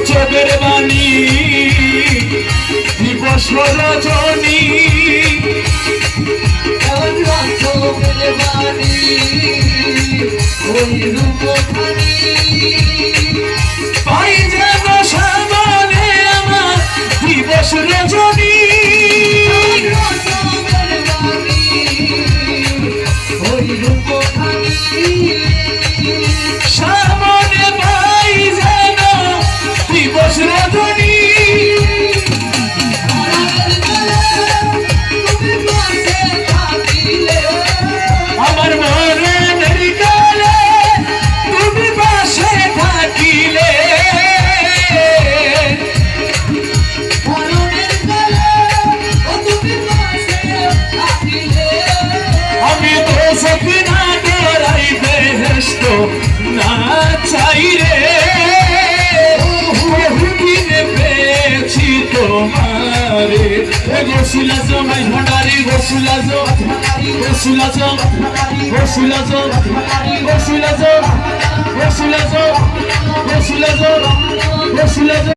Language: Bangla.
রচকের বাণী দিবস রজনী রচকের বাণী ওই রূপখানি পাই যেন সামনে আমার দিবস রজনী রচকের বাণী ওই রূপখানি সামনে পাই যেন দিবস রজনী আমার মরণের কালে তুমি পাশে থাকিলে আমি তো সকিনা ডরাই বেহেশত না চাই রে বহুদিনে পেয়েছি তোমারে গোসুলা জমাই ভণ্ডারি গোসুলা গোসুলা গোসুলা গোসুলা গোসুলা গোসুলা গোসুলা